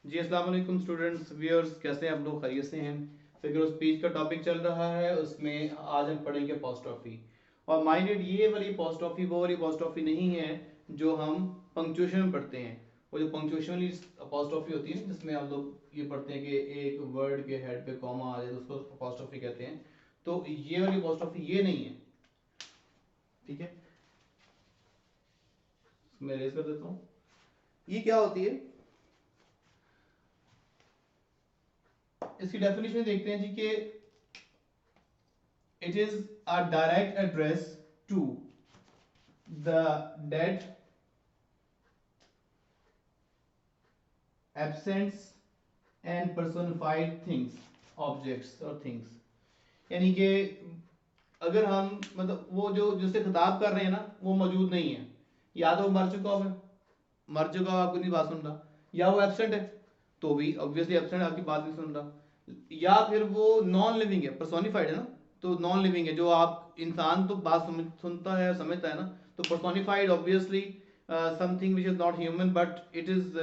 जी अस्सलाम वालेकुम students viewers, कैसे हैं आप लोग? खैरियत से हैं? फिगर ऑफ स्पीच का टॉपिक चल रहा है, उसमें आज हम पढ़ेंगे अपोस्ट्रोफी। और माइंडेड, ये वाली अपोस्ट्रोफी वो वाली अपोस्ट्रोफी नहीं है जो हम पंक्चुएशन में पढ़ते हैं। वो जो पंक्चुएशन वाली अपोस्ट्रोफी होती है ना, जिसमें आप लोग ये पढ़ते हैं कि एक वर्ड के हेड पे कॉमा आ जाए तो उसको अपोस्ट्रोफी कहते हैं। तो ये वाली अपोस्ट्रोफी ये नहीं है, ठीक है। मैं रेज कर देता हूँ। ये क्या होती है, इसकी डेफिनेशन देखते हैं जी कि it is a direct address to the dead, absents and personified things, objects or things। यानी कि अगर हम मतलब वो जो जिससे खिताब कर रहे हैं ना, वो मौजूद नहीं है, या तो वो मर चुका हो, मर चुका हो आपको नहीं बात सुन रहा, या वो एब्सेंट है तो भी ऑब्वियसली एब्सेंट आपकी बात नहीं सुन रहा, या फिर वो नॉन लिविंग है, पर्सोनिफाइड है ना। तो नॉन लिविंग है, जो आप इंसान तो बात सुनता है समझता है ना। तो personified obviously something which is not human but it is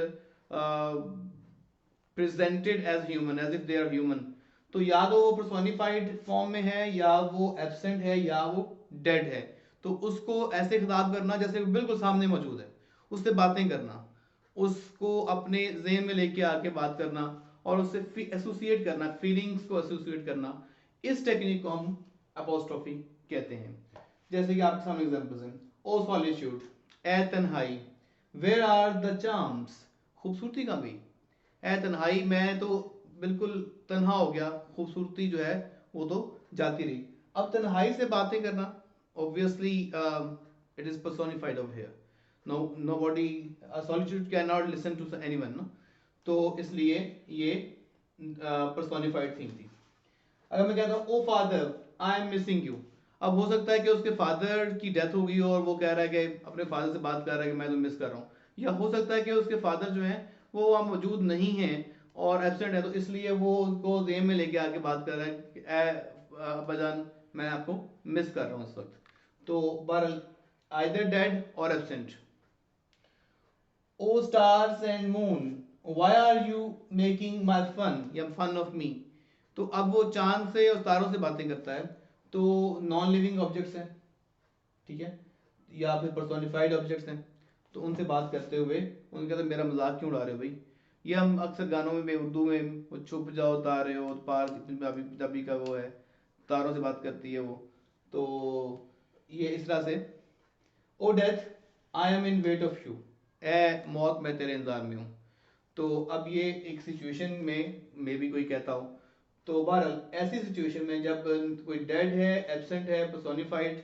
presented as human, as if they are human. तो या तो वो पर्सोनिफाइड फॉर्म में है, या वो एब्सेंट है, या वो डेड है। तो उसको ऐसे खिताब करना जैसे बिल्कुल सामने मौजूद है, उससे बातें करना, उसको अपने जेहन में लेके आके बात करना, और उससे एसोसिएट करना, फीलिंग्स को एसोसिएट करना, इस टेक्निक को हम अपोस्ट्रोफी कहते हैं। जैसे कि आपके सामने एग्जांपल्स हैं। ओ सॉलिट्यूड, ए तन्हाई, वेयर आर द चार्म्स, खूबसूरती कहाँ गई? ए तन्हाई, मैं तो बिल्कुल तन्हा हो गया, खूबसूरती जो है वो तो जाती रही। अब तन्हाई से बातें करना, obviously it is personified of here. Nobody, solitude can not listen to anyone ना। तो इसलिए ये पर्सोनिफाइड थिंग थी। अगर मैं कहता हूँ oh father I am missing you, अब हो सकता है कि उसके फादर की डेथ हो गई हो और वो कह रहा है कि अपने फादर से बात कर रहा है कि मैं तो मिस कर रहा हूँ। या हो सकता है कि उसके फादर जो हैं वो वहाँ मौजूद नहीं हैं और एब्सेंट है, तो इसलिए वो उनको जेम में लेके आके बात कर रहा है कि अब्बाजान मैं आपको मिस कर रहा हूँ इस वक्त। तो बहरहाल आइदर डेड और absent. O stars and moon, why are you making my fun या फन ऑफ मी। तो अब वो चांद से और तारों से बातें करता है। तो नॉन लिविंग ऑब्जेक्ट्स हैं, ठीक है, या फिर पर्सोनिफाइड ऑब्जेक्ट्स हैं। तो उनसे बात करते हुए उनके कहते मेरा मजाक क्यों उड़ा रहे हो भाई। ये हम अक्सर गानों में उर्दू में वो छुप जाओ तारे हो पार, पंजाबी का वो है, तारों से बात करती है वो। तो ये इस तरह से। Oh death, I am in wait of you, ए मौत मैं तेरे इंतजार में हूँ। तो अब ये एक सिचुएशन में भी कोई कहता हो। तो बहरहाल ऐसी सिचुएशन में जब कोई डेड है, एब्सेंट है, पर्सोनिफाइड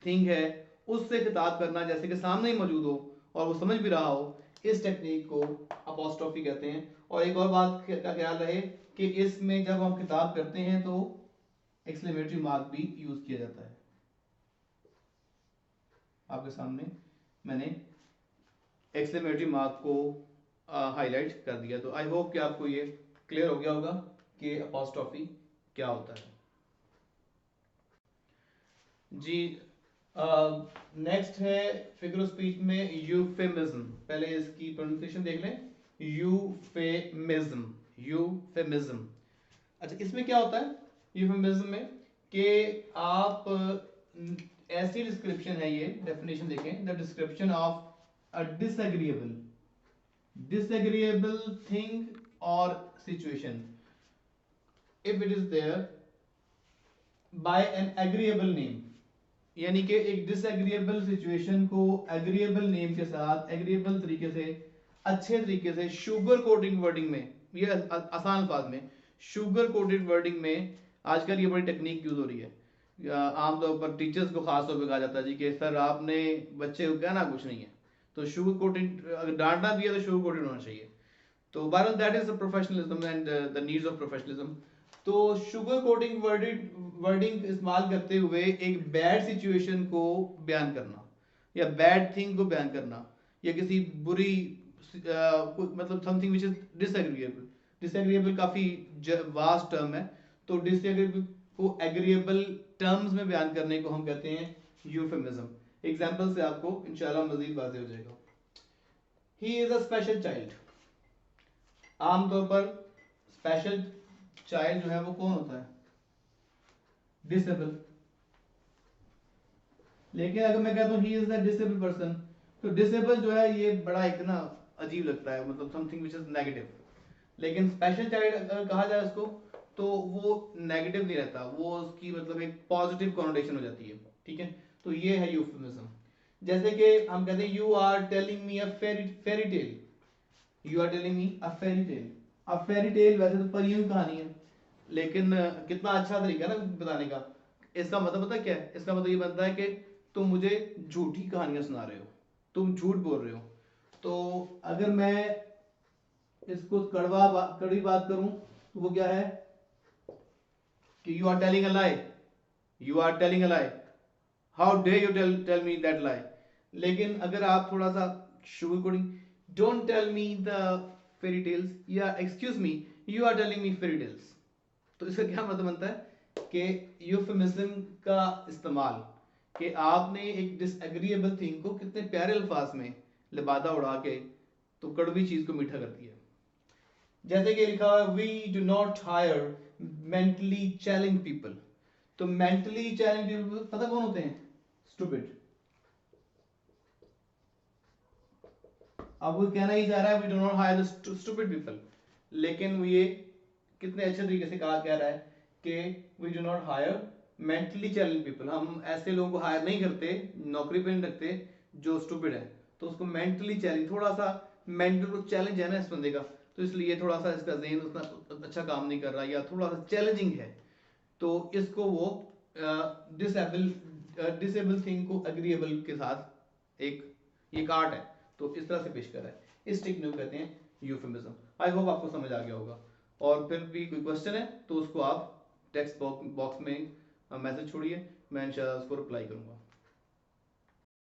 थिंग है, उससे खिताब करना जैसे कि सामने ही मौजूद हो और वो समझ भी रहा हो, इस टेक्निक को अपोस्ट्रोफी कहते हैं। और एक और बात का ख्याल रहे कि इसमें जब हम खिताब करते हैं तो एक्सक्लेमेटरी मार्क भी यूज किया जाता है। आपके सामने मैंने एक्सक्लेमेटरी मार्क को हाईलाइट कर दिया। तो आई होप कि आपको ये क्लियर हो गया होगा कि अपोस्ट्रोफी क्या होता है। जी नेक्स्ट है फिगर ऑफ स्पीच में यूफेमिज्म। पहले इसकी प्रोनाउंसिएशन देख लें, यूफेमिज्म, यूफेमिज्म। अच्छा, इसमें क्या होता है यूफेमिज्म में कि आप ऐसी डिस्क्रिप्शन है, ये डेफिनेशन देखें, the description of a disagreeable thing or situation if it is there by an agreeable name। यानी कि एक डिसएग्रीएबल सिचुएशन को एग्रीएबल नेम के साथ एग्रीएबल तरीके से, अच्छे तरीके से, शुगर कोटिंग वर्डिंग में, ये आसान अल्फाज में, शुगर कोटेड वर्डिंग में आजकल ये बड़ी टेक्निक यूज हो रही है। आमतौर पर टीचर्स को खास तौर पर कहा जाता है जी कि सर आपने बच्चे को कहना कुछ नहीं है, तो शुगर कोटेड, अगर डांटना भी है तो शुगर कोटेड होना चाहिए। तो बहरहाल that is the professionalism and the needs of professionalism. तो शुगर कोटिंग वर्डिंग इस्तेमाल करते हुए एक बैड सिचुएशन को बयान करना, या बैड थिंग को बयान करना, या किसी बुरी मतलब something which is disagreeable. Disagreeable काफी वास्ट टर्म है। तो डिसएग्रीएबल को एग्रीएबल टर्म्स में बयान करने को हम कहते हैं यूफेमिज्म। एग्जांपल से आपको इंशाल्लाह मजीद वाज़ेह हो जाएगा। He is a special child, आमतौर पर स्पेशल चाइल्ड जो है वो कौन होता है? डिसेबल। लेकिन अगर मैं कहता हूँ he is the disable person, तो डिसेबल जो है ये बड़ा एक ना अजीब लगता है, मतलब समथिंग विच इज नेगेटिव। लेकिन स्पेशल चाइल्ड अगर कहा जाए इसको तो वो नेगेटिव नहीं रहता, वो उसकी मतलब एक पॉजिटिव कॉनोटेशन हो जाती है। ठीक है, तो ये है यूफेमिज्म। जैसे कि हम कहते हैं you are telling me a fairy tale, you are telling me a fairy tale. अब फेरी टेल वैसे तो परियों की कहानी है, लेकिन कितना अच्छा तरीका है ना बताने का। इसका मतलब पता है क्या है? इसका मतलब ये बनता है कि तुम मुझे झूठी कहानियां सुना रहे हो, तुम झूठ बोल रहे हो। तो अगर मैं इसको कड़वी बात करूं तो वो क्या है कि you are telling a lie, you are telling a lie, how do you tell me that lie. लेकिन अगर आप थोड़ा सा sugar coating, don't tell me the fairy tales, या excuse me, you are telling me fairy tales. तो इसका क्या मतलब बनता है कि यूफेमिज्म का इस्तेमाल, कि आपने एक डिसएग्रीएबल थिंग को कितने प्यारे अल्फाज में लिबादा उड़ा के तो कड़वी चीज को मीठा कर दिया। जैसे कि लिखा हुआ है we do not hire mentally challenge people. तो मेंटली चैलेंज पीपल पता कौन होते हैं? स्टूपिड। अब वो कहना ही चाह रहा है we do not hire the stupid people, लेकिन वो ये कितने अच्छे तरीके से कह रहा है कि we do not hire mentally challenge people. हम ऐसे लोगों को हायर नहीं करते, नौकरी पे नहीं रखते जो स्टूपिड है। तो उसको मेंटली चैलेंज, थोड़ा सा मेंटल चैलेंज है ना इस बंदे का, तो इसलिए थोड़ा सा इसका जहन उतना अच्छा काम नहीं कर रहा या थोड़ा सा चैलेंजिंग है, तो इसको वो डिसेबल थिंग को अग्रीएबल के साथ एक ये आर्ट है, तो इस तरह से पेश कर रहा है। इस टेक्निक को कहते हैं यूफेमिज्म। आई होप आपको समझ आ गया होगा। और फिर भी कोई क्वेश्चन है तो उसको आप टेक्स्ट बॉक्स में मैसेज छोड़िए, मैं इंशाल्लाह उसको रिप्लाई करूंगा।